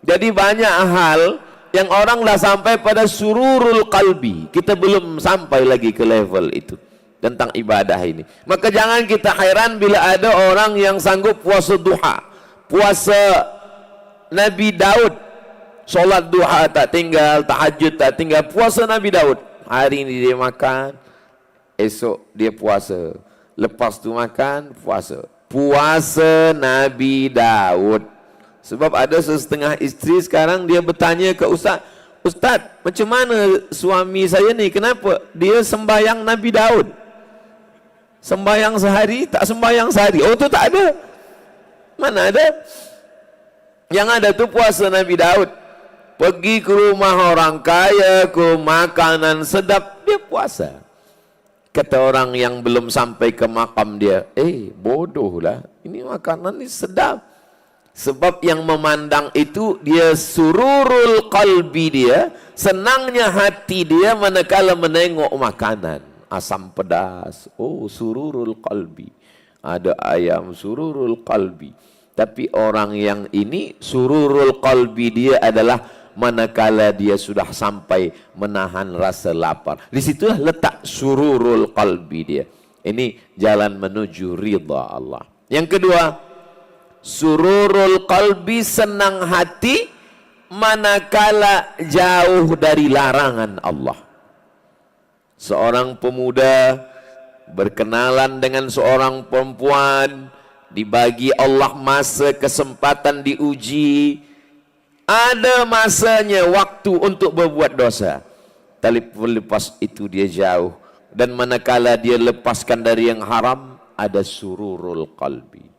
Jadi banyak hal yang orang dah sampai pada sururul qalbi. Kita belum sampai lagi ke level itu tentang ibadah ini. Maka jangan kita heran bila ada orang yang sanggup puasa duha, puasa Nabi Daud, solat duha tak tinggal, tahajud tak tinggal, puasa Nabi Daud. Hari ini dia makan, esok dia puasa, lepas tu makan, puasa. Puasa Nabi Daud. Sebab ada setengah isteri sekarang dia bertanya ke Ustaz, Ustaz, macam mana suami saya ni, kenapa dia sembahyang Nabi Daud? Sembahyang sehari, tak sembahyang sehari. Oh, tu tak ada. Mana ada? Yang ada tu puasa Nabi Daud. Pergi ke rumah orang kaya, ke makanan sedap, dia puasa. Kata orang yang belum sampai ke makam dia, bodoh lah, ini makanan ni sedap. Sebab yang memandang itu dia sururul qalbi dia, senangnya hati dia manakala menengok makanan. Asam pedas, oh sururul qalbi. Ada ayam sururul qalbi. Tapi orang yang ini sururul qalbi dia adalah manakala dia sudah sampai menahan rasa lapar. Di situlah letak sururul qalbi dia. Ini jalan menuju ridha Allah. Yang kedua, sururul qalbi, senang hati manakala jauh dari larangan Allah. Seorang pemuda berkenalan dengan seorang perempuan, dibagi Allah masa kesempatan diuji, ada masanya waktu untuk berbuat dosa. Tapi lepas itu dia jauh, dan manakala dia lepaskan dari yang haram, ada sururul qalbi.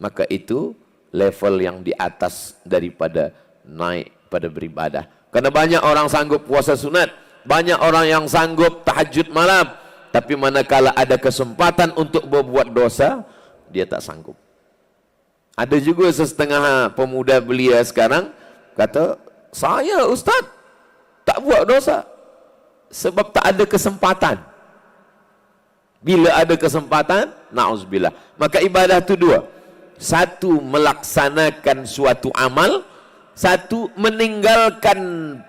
Maka itu level yang di atas daripada naik pada beribadah. Karena banyak orang sanggup puasa sunat, banyak orang yang sanggup tahajud malam, tapi manakala ada kesempatan untuk berbuat dosa, dia tak sanggup. Ada juga setengah pemuda belia sekarang kata, saya Ustaz tak buat dosa sebab tak ada kesempatan. Bila ada kesempatan, na'udzubillah. Maka ibadah itu dua. Satu, melaksanakan suatu amal. Satu, meninggalkan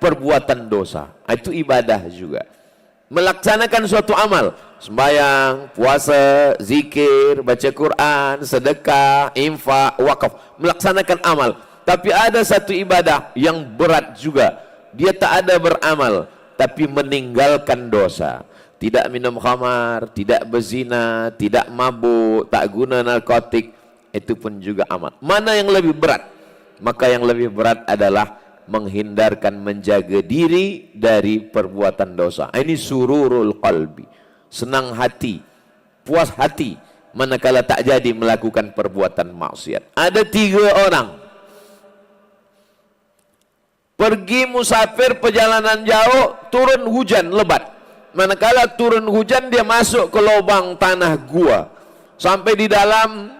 perbuatan dosa. Itu ibadah juga. Melaksanakan suatu amal. Sembahyang, puasa, zikir, baca Quran, sedekah, infak, wakaf. Melaksanakan amal. Tapi ada satu ibadah yang berat juga. Dia tak ada beramal, tapi meninggalkan dosa. Tidak minum khamar, tidak berzina, tidak mabuk, tak guna narkotik. Itu pun juga amal. Mana yang lebih berat? Maka yang lebih berat adalah menghindarkan, menjaga diri dari perbuatan dosa. Ini sururul qalbi. Senang hati, puas hati manakala tak jadi melakukan perbuatan maksiat. Ada 3 orang pergi musafir perjalanan jauh, turun hujan lebat. Manakala turun hujan, dia masuk ke lubang tanah gua. Sampai di dalam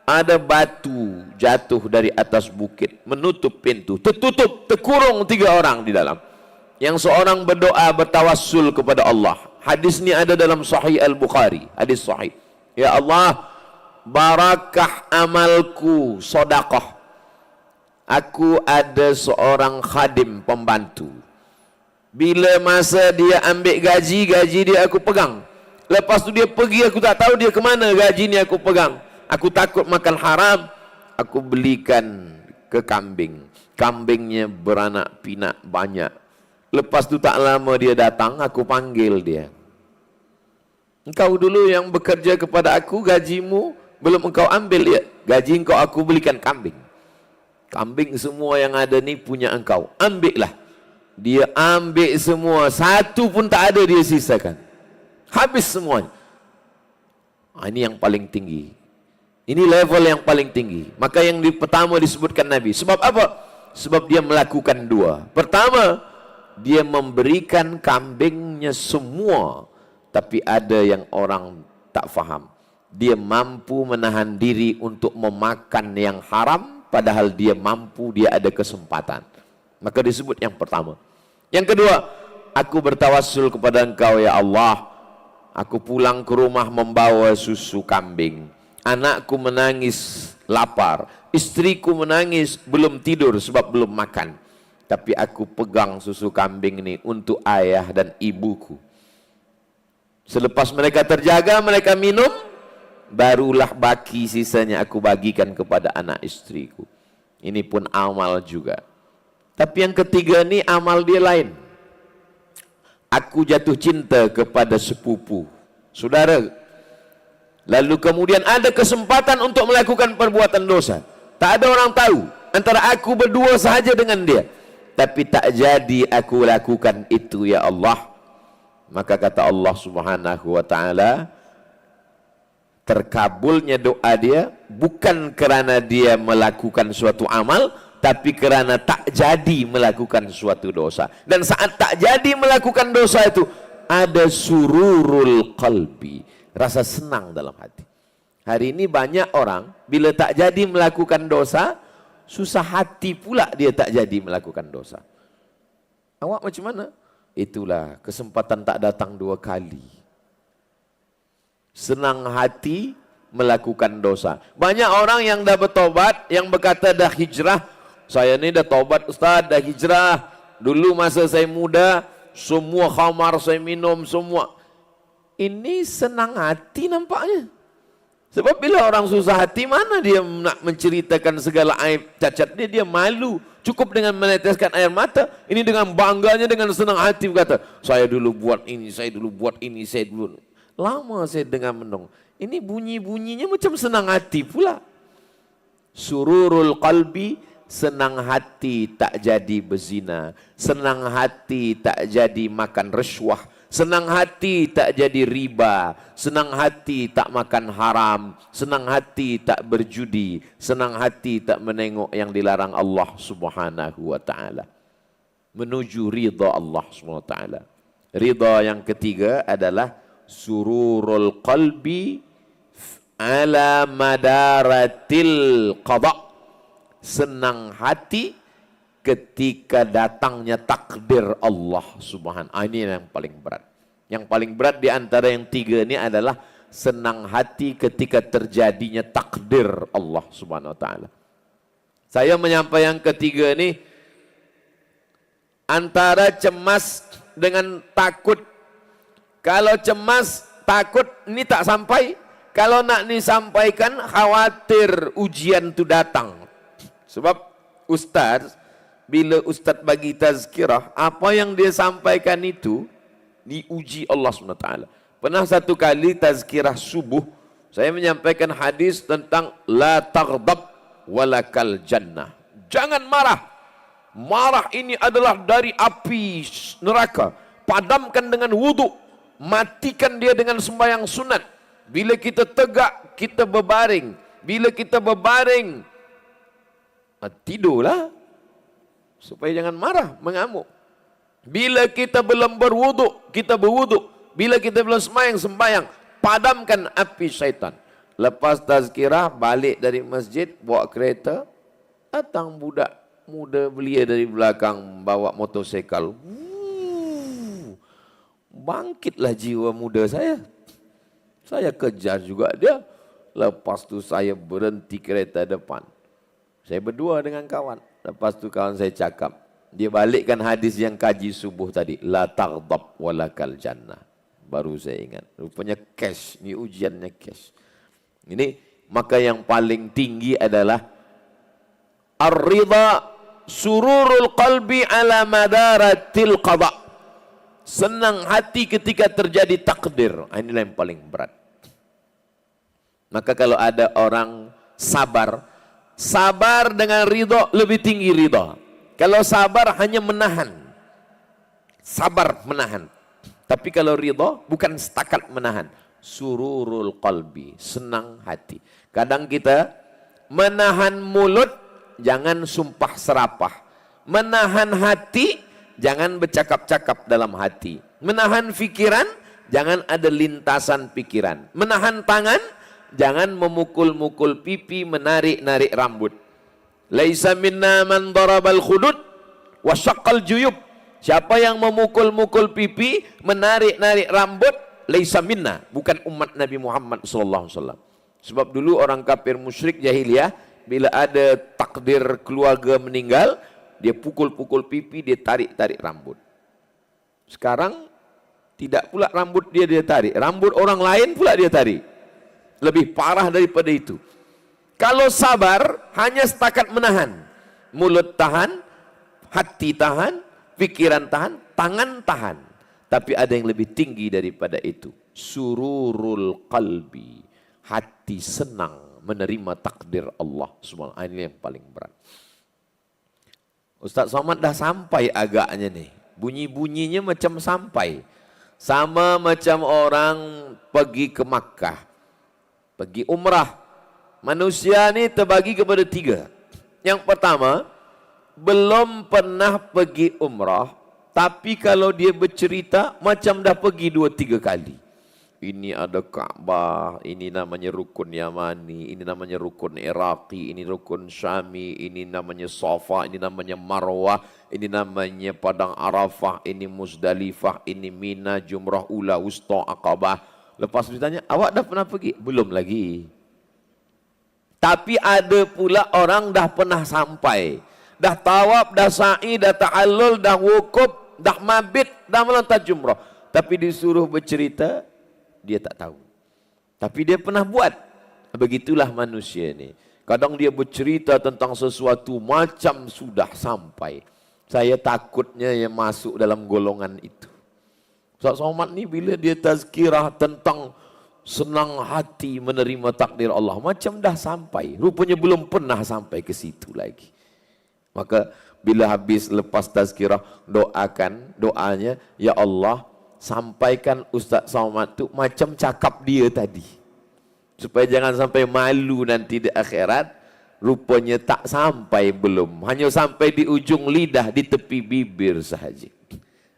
ada batu jatuh dari atas bukit, menutup pintu, tertutup, terkurung 3 orang di dalam. Yang seorang berdoa bertawassul kepada Allah. Hadis ini ada dalam Sahih Al-Bukhari, hadis sahih. Ya Allah, barakah amalku, sedekah. Aku ada seorang khadim pembantu. Bila masa dia ambil gaji, gaji dia aku pegang. Lepas tu dia pergi, aku tak tahu dia ke mana gaji ni aku pegang. Aku takut makan haram, aku belikan ke kambing. Kambingnya beranak pinak banyak. Lepas tu tak lama dia datang, aku panggil dia. Engkau dulu yang bekerja kepada aku, gajimu belum engkau ambil ya. Gaji engkau aku belikan kambing. Kambing semua yang ada ni punya engkau. Ambillah. Dia ambil semua, satu pun tak ada dia sisakan. Habis semuanya. Ini yang paling tinggi. Ini level yang paling tinggi. Maka yang pertama disebutkan Nabi. Sebab apa? Sebab dia melakukan 2. Pertama, dia memberikan kambingnya semua. Tapi ada yang orang tak faham. Dia mampu menahan diri untuk memakan yang haram. Padahal dia mampu, dia ada kesempatan. Maka disebut yang pertama. Yang kedua, aku bertawassul kepada engkau ya Allah. Aku pulang ke rumah membawa susu kambing. Anakku menangis lapar. istriku menangis belum tidur sebab belum makan. Tapi aku pegang susu kambing ini untuk ayah dan ibuku. Selepas mereka terjaga, mereka minum, barulah baki sisanya aku bagikan kepada anak istriku. Ini pun amal juga. Tapi yang ketiga ni amal dia lain. Aku jatuh cinta kepada sepupu, saudara. Lalu kemudian ada kesempatan untuk melakukan perbuatan dosa. Tak ada orang tahu, antara aku berdua sahaja dengan dia. Tapi tak jadi aku lakukan itu, ya Allah. Maka kata Allah Subhanahu wa ta'ala, terkabulnya doa dia bukan kerana dia melakukan suatu amal, tapi kerana tak jadi melakukan suatu dosa. Dan saat tak jadi melakukan dosa itu, ada sururul qalbi, rasa senang dalam hati. Hari ini banyak orang bila tak jadi melakukan dosa, susah hati pula dia tak jadi melakukan dosa. Awak macam mana? Itulah kesempatan tak datang dua kali. Senang hati melakukan dosa. Banyak orang yang dah bertobat, yang berkata dah hijrah. Saya ni dah tobat Ustaz, dah hijrah. Dulu masa saya muda, semua khamar saya minum, semua. Ini senang hati nampaknya. Sebab bila orang susah hati, mana dia nak menceritakan segala aib cacat dia, dia malu. Cukup dengan meneteskan air mata. Ini dengan bangganya, dengan senang hati berkata, saya dulu buat ini, saya dulu buat ini, saya dulu. Lama saya dengar menung. Ini bunyi-bunyinya macam senang hati pula. Sururul qalbi, senang hati tak jadi berzina. Senang hati tak jadi makan rasuah. Senang hati tak jadi riba, senang hati tak makan haram, senang hati tak berjudi, senang hati tak menengok yang dilarang Allah Subhanahu wa ta'ala. Menuju ridha Allah Subhanahu wa ta'ala. Ridha yang ketiga adalah sururul qalbi ala madaratil qada. Senang hati ketika datangnya takdir Allah Subhanahu. Ini yang paling berat. Yang paling berat di antara yang tiga ini adalah senang hati ketika terjadinya takdir Allah Subhanahu wa taala. Saya menyampaikan yang ketiga ini antara cemas dengan takut. Kalau cemas, takut ini tak sampai. Kalau nak disampaikan, khawatir ujian itu datang. Sebab ustaz, bila ustaz bagi tazkirah, apa yang dia sampaikan itu diuji Allah SWT. Pernah satu kali tazkirah subuh, saya menyampaikan hadis tentang la taghdab walakal jannah. Jangan marah. Marah ini adalah dari api neraka. Padamkan dengan wudhu. Matikan dia dengan sembahyang sunat. Bila kita tegak, kita berbaring. Bila kita berbaring, tidurlah. Supaya jangan marah, mengamuk. Bila kita belum berwuduk, kita berwuduk. Bila kita belum sembahyang, padamkan api syaitan. Lepas tazkirah, balik dari masjid, bawa kereta, datang budak muda belia dari belakang, bawa motosikal. Bangkitlah jiwa muda saya. Saya kejar juga dia. Lepas tu saya berhenti kereta depan. Saya berdua dengan kawan. Lepas tu kawan saya cakap, dia balikkan hadis yang kaji subuh tadi. La taghdab walakal jannah. Baru saya ingat. Rupanya cash. Ini ujiannya cash. Ini maka yang paling tinggi adalah ar-ridha sururul qalbi ala madaratil qada. Senang hati ketika terjadi takdir. Inilah yang paling berat. Maka kalau ada orang sabar, sabar dengan ridha lebih tinggi ridha. Kalau sabar hanya menahan, sabar menahan. Tapi kalau ridha bukan setakat menahan, sururul qalbi, senang hati. Kadang kita menahan mulut, jangan sumpah serapah. Menahan hati, jangan bercakap-cakap dalam hati. Menahan fikiran, jangan ada lintasan pikiran. Menahan tangan, jangan memukul-mukul pipi, menarik-narik rambut. Laisa minna man darabal khudud wa syaqqal juyub. Siapa yang memukul-mukul pipi, menarik-narik rambut, laisa minna, bukan umat Nabi Muhammad sallallahu alaihi wasallam. Sebab dulu orang kafir musyrik jahiliyah, bila ada takdir keluarga meninggal, dia pukul-pukul pipi, dia tarik-tarik rambut. Sekarang tidak pula rambut dia tarik, rambut orang lain pula dia tarik. Lebih parah daripada itu. Kalau sabar hanya setakat menahan, mulut tahan, hati tahan, pikiran tahan, tangan tahan. Tapi ada yang lebih tinggi daripada itu. Sururul qalbi, hati senang menerima takdir Allah SWT. Ini yang paling berat. Ustaz Somad dah sampai agaknya nih. Bunyi-bunyinya macam sampai. Sama macam orang pergi ke Makkah, pergi umrah. Manusia ni terbagi kepada 3. Yang pertama, belum pernah pergi umrah, tapi kalau dia bercerita macam dah pergi 2-3 kali. Ini ada Ka'bah, ini namanya rukun Yamani, ini namanya rukun Iraqi, ini rukun Syami, ini namanya Safa, ini namanya Marwah, ini namanya Padang Arafah, ini Muzdalifah, ini Mina, Jumrah Ula, Wusta, Aqabah. Lepas ditanya, awak dah pernah pergi? Belum lagi. Tapi ada pula orang dah pernah sampai. Dah tawaf, dah sa'i, dah ta'allul, dah wukuf, dah mabit, dah melontar jumrah. Tapi disuruh bercerita, dia tak tahu. Tapi dia pernah buat. Begitulah manusia ni. Kadang dia bercerita tentang sesuatu macam sudah sampai. Saya takutnya yang masuk dalam golongan itu. Ustaz Somad ni bila dia tazkirah tentang senang hati menerima takdir Allah, macam dah sampai. Rupanya belum pernah sampai ke situ lagi. Maka bila habis lepas tazkirah, doakan, doanya, ya Allah, sampaikan Ustaz Somad tu macam cakap dia tadi. Supaya jangan sampai malu nanti di akhirat, rupanya tak sampai belum. Hanya sampai di ujung lidah, di tepi bibir sahaja.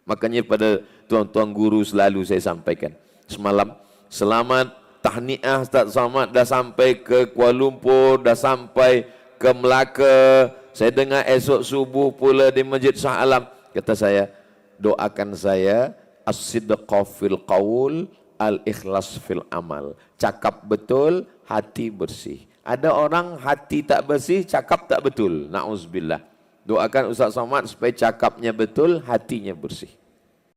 Makanya pada tuan-tuan guru selalu saya sampaikan. Semalam, selamat tahniah Ustaz Somad dah sampai ke Kuala Lumpur, dah sampai ke Melaka. Saya dengar esok subuh pula di Masjid Shah Alam. Kata saya, doakan saya, as-sidqa fil qaul, al-ikhlas fil amal. Cakap betul, hati bersih. Ada orang hati tak bersih, cakap tak betul. Na'udzubillah. Doakan Ustaz Somad supaya cakapnya betul, hatinya bersih.